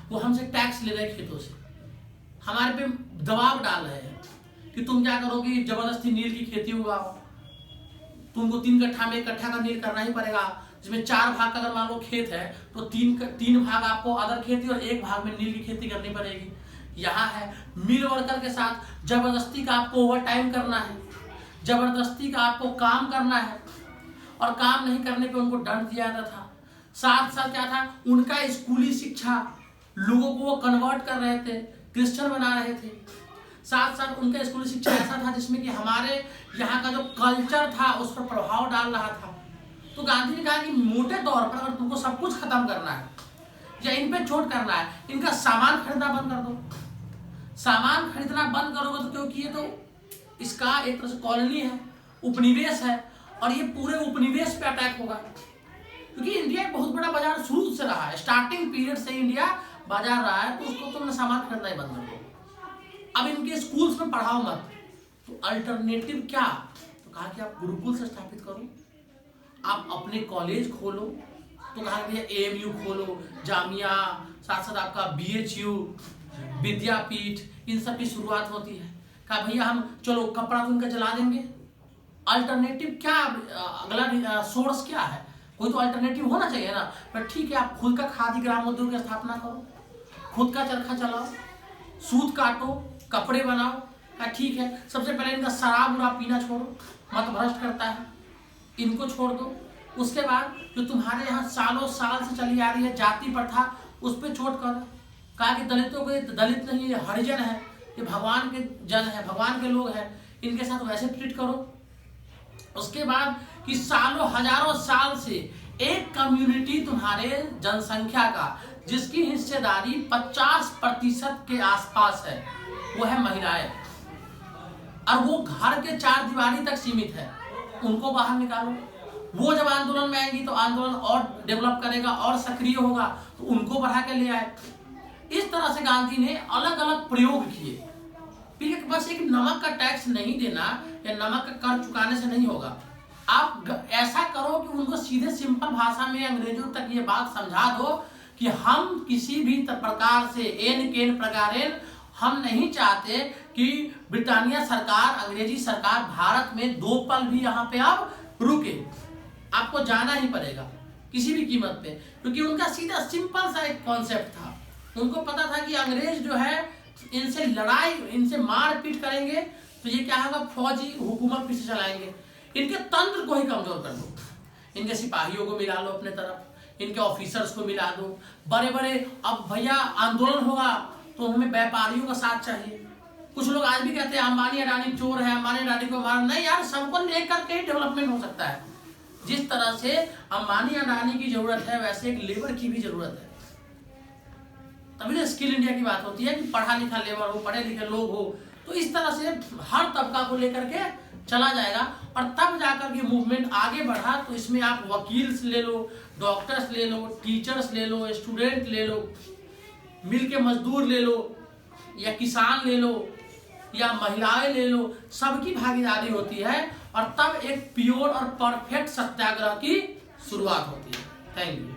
वो हमसे टैक्स ले रहे हैं खेतों से, हमारे पे दबाव डाल रहे हैं कि तुम क्या करोगे, जबरदस्ती नील की खेती उगाओ, तुमको 3 कट्ठा में 1 कट्ठा का नील करना ही पड़ेगा, जिसमें 4 भाग का अगर मान लो खेत है तो 3 भाग आपको अदर खेती और 1 भाग में नील की खेती करनी पड़ेगी। यहाँ है मिल वर्कर के साथ जबरदस्ती का आपको ओवर टाइम करना है, जबरदस्ती का आपको काम करना है, और काम नहीं करने पे उनको दंड दिया जाता था। साथ साथ क्या था, उनका स्कूली शिक्षा लोगों को वो कन्वर्ट कर रहे थे, क्रिश्चियन बना रहे थे। साथ साथ उनका स्कूली शिक्षा ऐसा था जिसमें कि हमारे यहाँ का जो कल्चर था उस पर प्रभाव डाल रहा था। तो गांधी ने कहा कि मोटे तौर पर अगर तुमको सब कुछ खत्म करना है या इन पे छोड़ करना है, इनका सामान खरीदना बंद कर दो। सामान खरीदना बंद करोगे तो क्योंकि ये तो इसका एक तरह से कॉलोनी है, उपनिवेश है, और ये पूरे उपनिवेश पे अटैक होगा, क्योंकि इंडिया एक बहुत बड़ा बाजार शुरू से रहा है, स्टार्टिंग पीरियड से इंडिया बाजार रहा है, तो उसको तुमने सामान खरीदना ही बंद कर दो। अब इनके स्कूल्स में पढ़ाओ मत, तो अल्टरनेटिव क्या, तो कहा कि आप गुरुकुल से स्थापित करो, आप अपने कॉलेज खोलो, तो कहा भैया AMU खोलो, जामिया, साथ साथ आपका BHU, विद्यापीठ, इन सब की शुरुआत होती है। कहा भैया हम चलो कपड़ा तो इनका जला देंगे, अल्टरनेटिव क्या, अगला सोर्स क्या है, कोई तो अल्टरनेटिव होना चाहिए ना। पर ठीक है, आप खुद का खादी ग्राम उद्योग की स्थापना करो, खुद का चरखा चलाओ, सूत काटो, कपड़े बनाओ। ठीक है, सबसे पहले इनका शराब उराब पीना छोड़ो, मत भ्रष्ट करता है, इनको छोड़ दो। उसके बाद जो तुम्हारे यहाँ सालों साल से चली आ रही है जाति प्रथा, उस पर चोट करो। कहा कि दलितों को, दलित नहीं, ये हरिजन है, ये भगवान के जन है, भगवान के लोग हैं, इनके साथ वैसे ट्रीट करो। उसके बाद कि सालों हजारों साल से एक कम्युनिटी तुम्हारे जनसंख्या का जिसकी हिस्सेदारी 50% के आसपास है, वो है महिलाएं, और वो घर के 4 दीवारी तक सीमित है, उनको बाहर निकालो। वो जब आंदोलन में आएंगी तो आंदोलन और डेवलप करेगा और सक्रिय होगा, तो उनको बढ़ा के ले आए। इस तरह से गांधी ने अलग अलग प्रयोग किए। फिर बस एक नमक का टैक्स नहीं देना या नमक का कर चुकाने से नहीं होगा, आप ऐसा करो कि उनको सीधे सिंपल भाषा में अंग्रेजों तक ये बात समझा दो कि हम किसी भी प्रकार से एन केन प्रकारेण हम नहीं चाहते कि ब्रिटानिया सरकार, अंग्रेजी सरकार भारत में 2 पल भी यहाँ पे अब रुके, आपको जाना ही पड़ेगा किसी भी कीमत पे, क्योंकि उनका सीधा सिंपल सा एक कॉन्सेप्ट था। उनको पता था कि अंग्रेज जो है इनसे लड़ाई, इनसे मारपीट करेंगे तो ये क्या होगा, फौजी हुकूमत पीछे चलाएंगे, इनके तंत्र को ही कमजोर कर दो, इनके सिपाहियों को मिला लो अपने तरफ, इनके ऑफिसर्स को मिला दो, बड़े बड़े, अब भैया आंदोलन होगा तो हमें व्यापारियों का साथ चाहिए। कुछ लोग आज भी कहते हैं अंबानी अडानी चोर है, अंबानी अडानी को मार, नहीं यार, सबको लेकर के डेवलपमेंट हो सकता है। जिस तरह से अंबानी अडानी की जरूरत है वैसे एक लेबर की भी जरूरत है, तभी तो स्किल इंडिया की बात होती है कि पढ़ा लिखा लेबर हो, पढ़े लिखे लोग हो, तो इस तरह से हर तबका को लेकर के चला जाएगा, और तब जाकर के मूवमेंट आगे बढ़ा। तो इसमें आप वकील ले लो, डॉक्टर्स ले लो, टीचर्स ले लो, स्टूडेंट ले लो, मिल के मजदूर ले लो, या किसान ले लो, या महिलाएं ले लो, सबकी भागीदारी होती है, और तब एक प्योर और परफेक्ट सत्याग्रह की शुरुआत होती है। Thank you.